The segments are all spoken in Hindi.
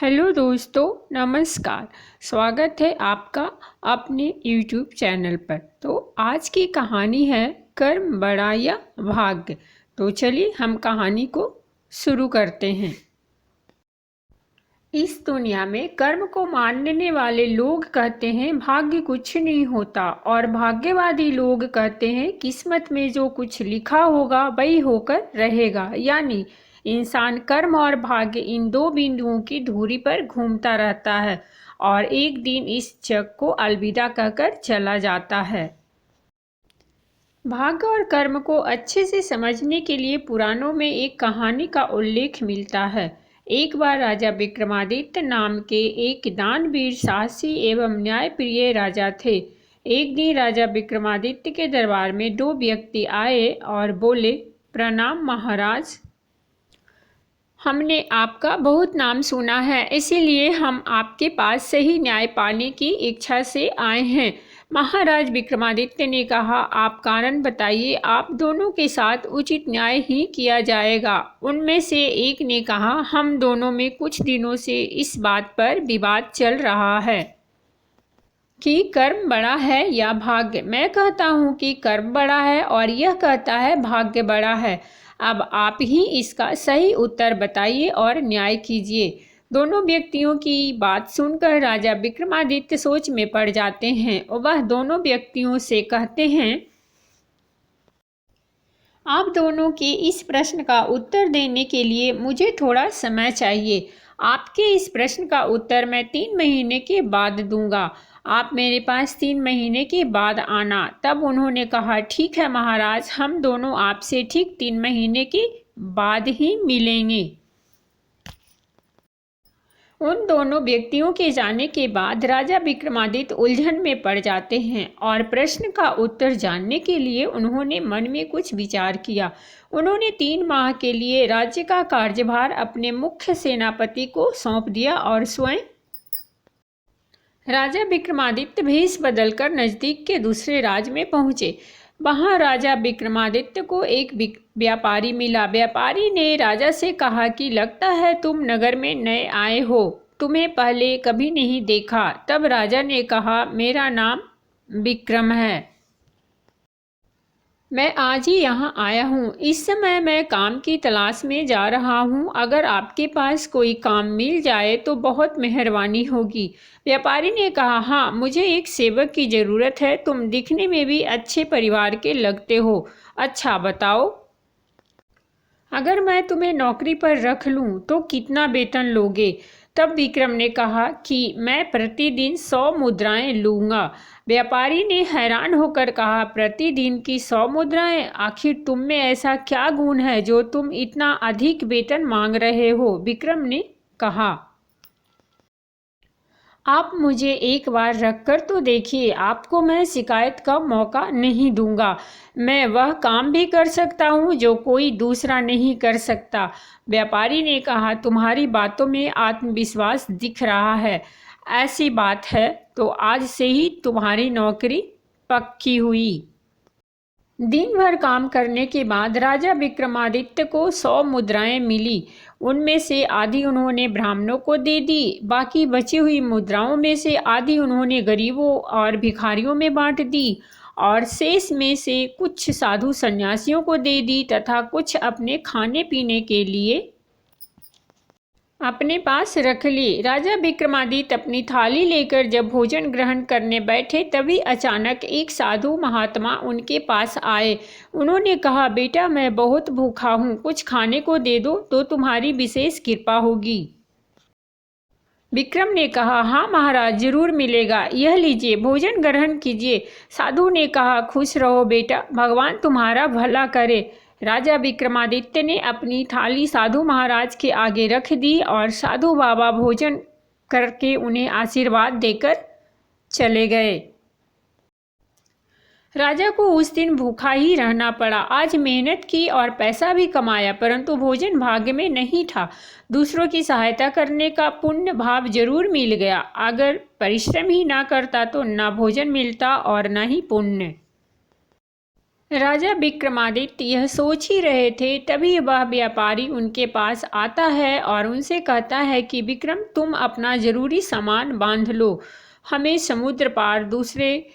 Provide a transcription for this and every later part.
हेलो दोस्तों, नमस्कार। स्वागत है आपका अपने YouTube चैनल पर। तो आज की कहानी है कर्म बड़ा या भाग्य। तो चलिए हम कहानी को शुरू करते हैं। इस दुनिया में कर्म को मानने वाले लोग कहते हैं भाग्य कुछ नहीं होता, और भाग्यवादी लोग कहते हैं किस्मत में जो कुछ लिखा होगा वही होकर रहेगा। यानी इंसान कर्म और भाग्य इन दो बिंदुओं की धुरी पर घूमता रहता है और एक दिन इस जग को अलविदा कहकर चला जाता है। भाग्य और कर्म को अच्छे से समझने के लिए पुराणों में एक कहानी का उल्लेख मिलता है। एक बार राजा विक्रमादित्य नाम के एक दानवीर, साहसी एवं न्यायप्रिय राजा थे। एक दिन राजा विक्रमादित्य के दरबार में दो व्यक्ति आए और बोले, प्रणाम महाराज, हमने आपका बहुत नाम सुना है, इसीलिए हम आपके पास सही न्याय पाने की इच्छा से आए हैं। महाराज विक्रमादित्य ने कहा, आप कारण बताइए, आप दोनों के साथ उचित न्याय ही किया जाएगा। उनमें से एक ने कहा, हम दोनों में कुछ दिनों से इस बात पर विवाद चल रहा है कि कर्म बड़ा है या भाग्य। मैं कहता हूँ कि कर्म बड़ा है और यह कहता है भाग्य बड़ा है। अब आप ही इसका सही उत्तर बताइए और न्याय कीजिए। दोनों व्यक्तियों की बात सुनकर राजा विक्रमादित्य सोच में पड़ जाते हैं। वह दोनों व्यक्तियों से कहते हैं, आप दोनों के इस प्रश्न का उत्तर देने के लिए मुझे थोड़ा समय चाहिए। आपके इस प्रश्न का उत्तर मैं 3 महीने के बाद दूंगा। आप मेरे पास 3 महीने के बाद आना। तब उन्होंने कहा, ठीक है महाराज, हम दोनों आपसे ठीक 3 महीने के बाद ही मिलेंगे। उन दोनों व्यक्तियों के जाने के बाद राजा विक्रमादित्य उलझन में पड़ जाते हैं और प्रश्न का उत्तर जानने के लिए उन्होंने मन में कुछ विचार किया। उन्होंने 3 माह के लिए राज्य का कार्यभार अपने मुख्य सेनापति को सौंप दिया और स्वयं राजा विक्रमादित्य भेष बदलकर नजदीक के दूसरे राज्य में पहुंचे। वहां राजा विक्रमादित्य को एक व्यापारी मिला। व्यापारी ने राजा से कहा कि लगता है तुम नगर में नए आए हो, तुम्हें पहले कभी नहीं देखा। तब राजा ने कहा, मेरा नाम विक्रम है, मैं आज ही यहाँ आया हूँ। इस समय मैं काम की तलाश में जा रहा हूँ। अगर आपके पास कोई काम मिल जाए तो बहुत मेहरबानी होगी। व्यापारी ने कहा, हाँ, मुझे एक सेवक की ज़रूरत है। तुम दिखने में भी अच्छे परिवार के लगते हो। अच्छा बताओ, अगर मैं तुम्हें नौकरी पर रख लूँ तो कितना वेतन लोगे? तब विक्रम ने कहा कि मैं प्रतिदिन 100 मुद्राएं लूँगा। व्यापारी ने हैरान होकर कहा, प्रतिदिन की 100 मुद्राएं? आखिर तुम में ऐसा क्या गुण है जो तुम इतना अधिक वेतन मांग रहे हो? विक्रम ने कहा, आप मुझे एक बार रखकर तो देखिए, आपको मैं शिकायत का मौका नहीं दूंगा। मैं वह काम भी कर सकता हूँ जो कोई दूसरा नहीं कर सकता। व्यापारी ने कहा, तुम्हारी बातों में आत्मविश्वास दिख रहा है। ऐसी बात है तो आज से ही तुम्हारी नौकरी पक्की हुई। दिन भर काम करने के बाद राजा विक्रमादित्य को 100 मुद्राएं मिली। उनमें से आधी उन्होंने ब्राह्मणों को दे दी। बाकी बची हुई मुद्राओं में से आधी उन्होंने गरीबों और भिखारियों में बांट दी और शेष में से कुछ साधु सन्यासियों को दे दी तथा कुछ अपने खाने पीने के लिए अपने पास रख ली। राजा विक्रमादित्य अपनी थाली लेकर जब भोजन ग्रहण करने बैठे, तभी अचानक एक साधु महात्मा उनके पास आए। उन्होंने कहा, बेटा, मैं बहुत भूखा हूँ, कुछ खाने को दे दो तो तुम्हारी विशेष कृपा होगी। विक्रम ने कहा, हाँ महाराज, जरूर मिलेगा, यह लीजिए, भोजन ग्रहण कीजिए। साधु ने कहा, खुश रहो बेटा, भगवान तुम्हारा भला करे। राजा विक्रमादित्य ने अपनी थाली साधु महाराज के आगे रख दी और साधु बाबा भोजन करके उन्हें आशीर्वाद देकर चले गए। राजा को उस दिन भूखा ही रहना पड़ा। आज मेहनत की और पैसा भी कमाया, परंतु भोजन भाग्य में नहीं था। दूसरों की सहायता करने का पुण्य भाव जरूर मिल गया। अगर परिश्रम ही ना करता तो ना भोजन मिलता और ना ही पुण्य। राजा विक्रमादित्य यह सोच ही रहे थे, तभी वह व्यापारी उनके पास आता है और उनसे कहता है कि विक्रम, तुम अपना जरूरी सामान बांध लो, हमें समुद्र पार दूसरे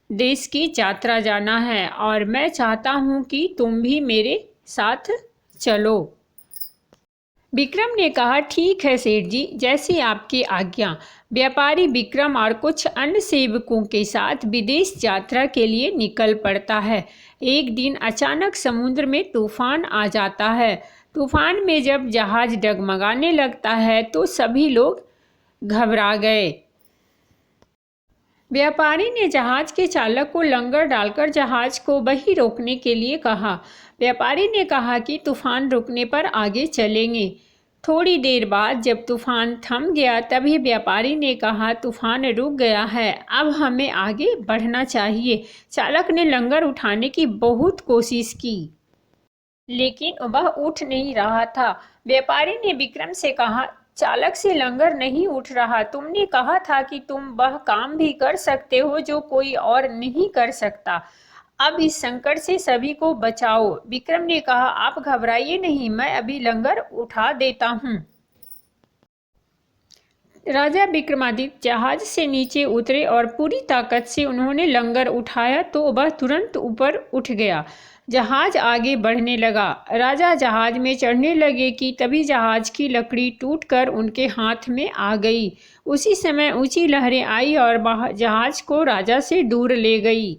देश की यात्रा जाना है और मैं चाहता हूँ कि तुम भी मेरे साथ चलो। विक्रम ने कहा, ठीक है सेठ जी, जैसी आपकी आज्ञा। व्यापारी विक्रम और कुछ अन्य सेवकों के साथ विदेश यात्रा के लिए निकल पड़ता है। एक दिन अचानक समुद्र में तूफान आ जाता है। तूफान में जब जहाज डगमगाने लगता है तो सभी लोग घबरा गए। व्यापारी ने जहाज के चालक को लंगर डालकर जहाज को वहीं रोकने के लिए कहा। व्यापारी ने कहा कि तूफान रुकने पर आगे चलेंगे। थोड़ी देर बाद जब तूफान थम गया तभी व्यापारी ने कहा, तूफान रुक गया है, अब हमें आगे बढ़ना चाहिए। चालक ने लंगर उठाने की बहुत कोशिश की, लेकिन वह उठ नहीं रहा था। व्यापारी ने विक्रम से कहा, चालक से लंगर नहीं उठ रहा, तुमने कहा था कि तुम वह काम भी कर सकते हो जो कोई और नहीं कर सकता। अब इस संकट से सभी को बचाओ। विक्रम ने कहा, आप घबराइए नहीं, मैं अभी लंगर उठा देता हूँ। राजा विक्रमादित्य जहाज से नीचे उतरे और पूरी ताकत से उन्होंने लंगर उठाया तो वह तुरंत ऊपर उठ गया। जहाज आगे बढ़ने लगा। राजा जहाज में चढ़ने लगे कि तभी जहाज की लकड़ी टूटकर उनके हाथ में आ गई। उसी समय ऊंची लहरें आई और जहाज को राजा से दूर ले गई।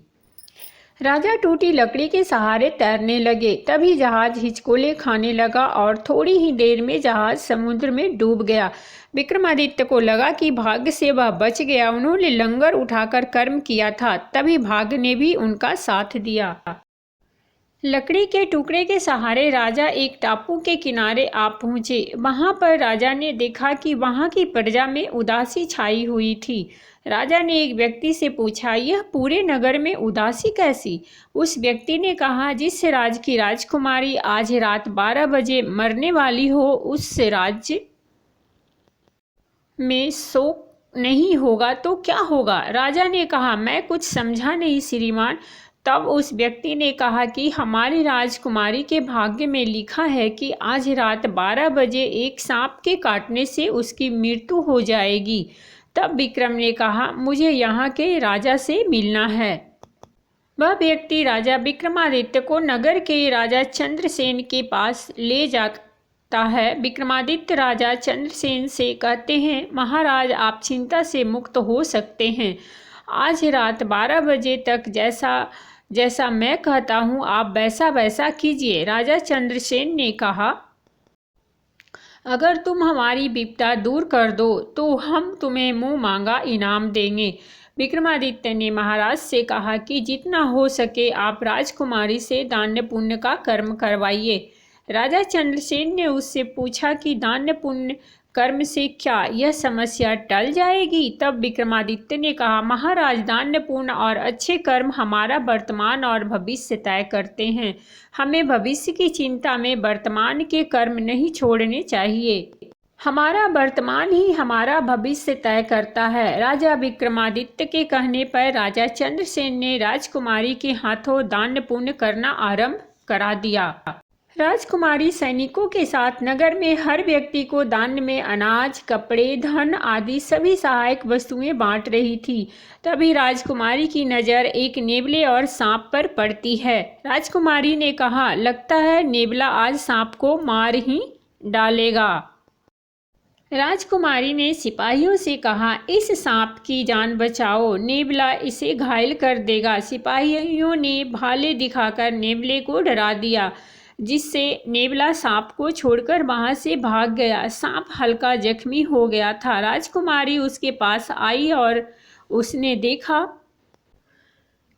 राजा टूटी लकड़ी के सहारे तैरने लगे। तभी जहाज हिचकोले खाने लगा और थोड़ी ही देर में जहाज समुद्र में डूब गया। विक्रमादित्य को लगा कि भाग्य से वह बच गया। उन्होंने लंगर उठाकर कर्म किया था, तभी भाग्य ने भी उनका साथ दिया। लकड़ी के टुकड़े के सहारे राजा एक टापू के किनारे आ पहुंचे। वहां पर राजा ने देखा कि वहां की प्रजा में उदासी छाई हुई थी। राजा ने एक व्यक्ति से पूछा, यह पूरे नगर में उदासी कैसी? उस व्यक्ति ने कहा, जिस राज्य की राजकुमारी आज रात 12 बजे मरने वाली हो, उस राज्य में शोक नहीं होगा तो क्या होगा? राजा ने कहा, मैं कुछ समझा नहीं श्रीमान। तब उस व्यक्ति ने कहा कि हमारी राजकुमारी के भाग्य में लिखा है कि आज रात 12 बजे एक सांप के काटने से उसकी मृत्यु हो जाएगी। तब विक्रम ने कहा, मुझे यहाँ के राजा से मिलना है। वह व्यक्ति राजा विक्रमादित्य को नगर के राजा चंद्रसेन के पास ले जाता है। विक्रमादित्य राजा चंद्रसेन से कहते हैं, महाराज, आप चिंता से मुक्त हो सकते हैं। आज रात 12 बजे तक जैसा जैसा मैं कहता हूँ आप वैसा वैसा कीजिए। राजा चंद्रसेन ने कहा, अगर तुम हमारी विपदा दूर कर दो तो हम तुम्हें मुंह मांगा इनाम देंगे। विक्रमादित्य ने महाराज से कहा कि जितना हो सके आप राजकुमारी से दान पुण्य का कर्म करवाइए। राजा चंद्रसेन ने उससे पूछा कि दान पुण्य कर्म से क्या यह समस्या टल जाएगी? तब विक्रमादित्य ने कहा, महाराज, दान पुण्य और अच्छे कर्म हमारा वर्तमान और भविष्य तय करते हैं। हमें भविष्य की चिंता में वर्तमान के कर्म नहीं छोड़ने चाहिए। हमारा वर्तमान ही हमारा भविष्य तय करता है। राजा विक्रमादित्य के कहने पर राजा चंद्रसेन ने राजकुमारी के हाथों दान पुण्य करना आरंभ करा दिया। राजकुमारी सैनिकों के साथ नगर में हर व्यक्ति को दान में अनाज, कपड़े, धन आदि सभी सहायक वस्तुएं बांट रही थी। तभी राजकुमारी की नज़र एक नेवले और सांप पर पड़ती है। राजकुमारी ने कहा, लगता है नेवला आज सांप को मार ही डालेगा। राजकुमारी ने सिपाहियों से कहा, इस सांप की जान बचाओ, नेवला इसे घायल कर देगा। सिपाहियों ने भाले दिखाकर नेवले को डरा दिया, जिससे नेवला सांप को छोड़कर वहां से भाग गया। सांप हल्का जख्मी हो गया था। राजकुमारी उसके पास आई और उसने देखा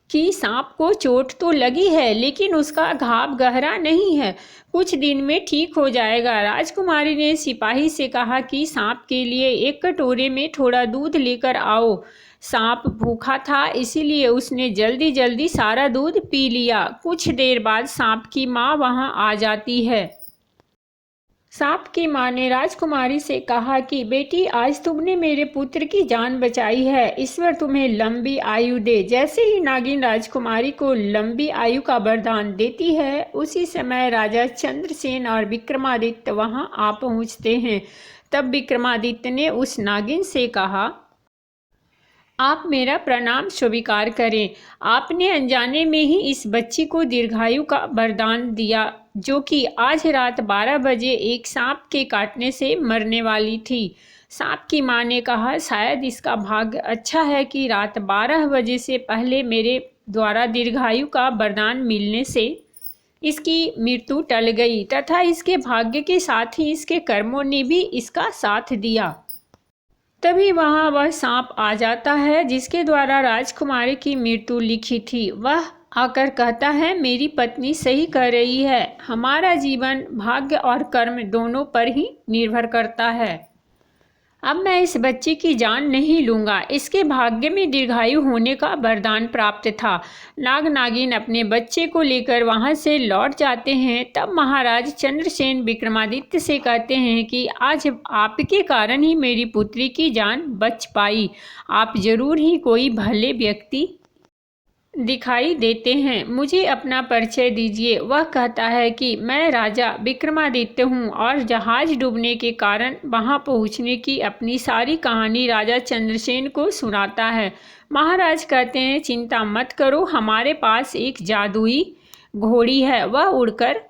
कि सांप को चोट तो लगी है, लेकिन उसका घाव गहरा नहीं है, कुछ दिन में ठीक हो जाएगा। राजकुमारी ने सिपाही से कहा कि सांप के लिए एक कटोरे में थोड़ा दूध लेकर आओ। सांप भूखा था, इसीलिए उसने जल्दी जल्दी सारा दूध पी लिया। कुछ देर बाद सांप की माँ वहां आ जाती है। सांप की मां ने राजकुमारी से कहा कि बेटी, आज तुमने मेरे पुत्र की जान बचाई है, ईश्वर तुम्हें लंबी आयु दे। जैसे ही नागिन राजकुमारी को लंबी आयु का वरदान देती है, उसी समय राजा चंद्रसेन और विक्रमादित्य वहां आ पहुंचते हैं। तब विक्रमादित्य ने उस नागिन से कहा, आप मेरा प्रणाम स्वीकार करें। आपने अनजाने में ही इस बच्ची को दीर्घायु का वरदान दिया, जो कि आज रात 12 बजे एक सांप के काटने से मरने वाली थी। सांप की मां ने कहा, शायद इसका भाग्य अच्छा है कि रात 12 बजे से पहले मेरे द्वारा दीर्घायु का वरदान मिलने से इसकी मृत्यु टल गई तथा इसके भाग्य के साथ ही इसके कर्मों ने भी इसका साथ दिया। तभी वहां वह सांप आ जाता है जिसके द्वारा राजकुमारी की मृत्यु लिखी थी। वह आकर कहता है, मेरी पत्नी सही कह रही है, हमारा जीवन भाग्य और कर्म दोनों पर ही निर्भर करता है। अब मैं इस बच्चे की जान नहीं लूँगा, इसके भाग्य में दीर्घायु होने का वरदान प्राप्त था। नाग नागिन अपने बच्चे को लेकर वहां से लौट जाते हैं। तब महाराज चंद्रसेन विक्रमादित्य से कहते हैं कि आज आपके कारण ही मेरी पुत्री की जान बच पाई। आप जरूर ही कोई भले व्यक्ति दिखाई देते हैं, मुझे अपना परिचय दीजिए। वह कहता है कि मैं राजा विक्रमादित्य हूँ और जहाज डूबने के कारण वहां पहुंचने की अपनी सारी कहानी राजा चंद्रसेन को सुनाता है। महाराज कहते हैं, चिंता मत करो, हमारे पास एक जादुई घोड़ी है, वह उड़कर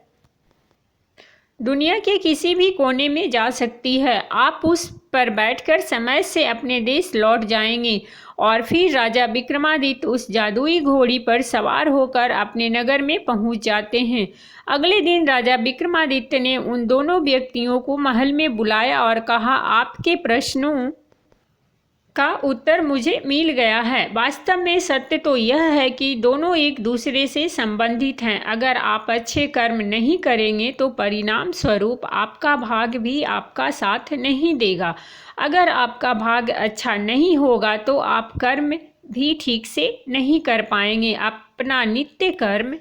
दुनिया के किसी भी कोने में जा सकती है। आप उस पर बैठकर समय से अपने देश लौट जाएंगे। और फिर राजा विक्रमादित्य उस जादुई घोड़ी पर सवार होकर अपने नगर में पहुंच जाते हैं। अगले दिन राजा विक्रमादित्य ने उन दोनों व्यक्तियों को महल में बुलाया और कहा, आपके प्रश्नों का उत्तर मुझे मिल गया है। वास्तव में सत्य तो यह है कि दोनों एक दूसरे से संबंधित हैं। अगर आप अच्छे कर्म नहीं करेंगे तो परिणाम स्वरूप आपका भाग्य भी आपका साथ नहीं देगा। अगर आपका भाग्य अच्छा नहीं होगा तो आप कर्म भी ठीक से नहीं कर पाएंगे। अपना नित्य कर्म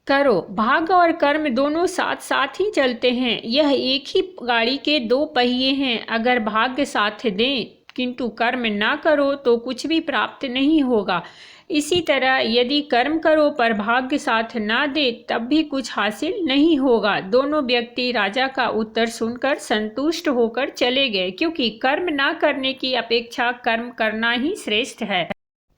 करो। भाग्य और कर्म दोनों साथ साथ ही चलते हैं। यह एक ही गाड़ी के दो पहिए हैं। अगर भाग्य साथ दें किंतु कर्म ना करो तो कुछ भी प्राप्त नहीं होगा। इसी तरह यदि कर्म करो पर भाग्य साथ ना दे तब भी कुछ हासिल नहीं होगा। दोनों व्यक्ति राजा का उत्तर सुनकर संतुष्ट होकर चले गए, क्योंकि कर्म ना करने की अपेक्षा कर्म करना ही श्रेष्ठ है।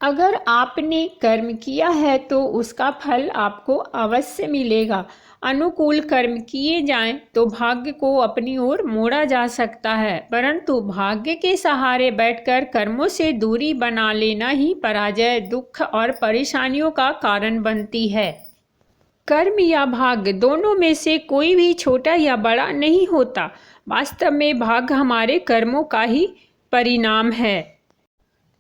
अगर आपने कर्म किया है तो उसका फल आपको अवश्य मिलेगा। अनुकूल कर्म किए जाएं तो भाग्य को अपनी ओर मोड़ा जा सकता है, परंतु भाग्य के सहारे बैठकर कर्मों से दूरी बना लेना ही पराजय, दुख और परेशानियों का कारण बनती है। कर्म या भाग्य दोनों में से कोई भी छोटा या बड़ा नहीं होता। वास्तव में भाग्य हमारे कर्मों का ही परिणाम है।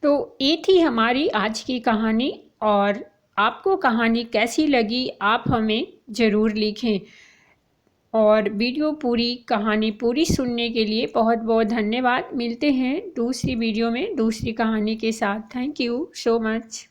तो ये थी हमारी आज की कहानी, और आपको कहानी कैसी लगी आप हमें ज़रूर लिखें। और वीडियो पूरी कहानी पूरी सुनने के लिए बहुत बहुत धन्यवाद। मिलते हैं दूसरी वीडियो में दूसरी कहानी के साथ। Thank you so much.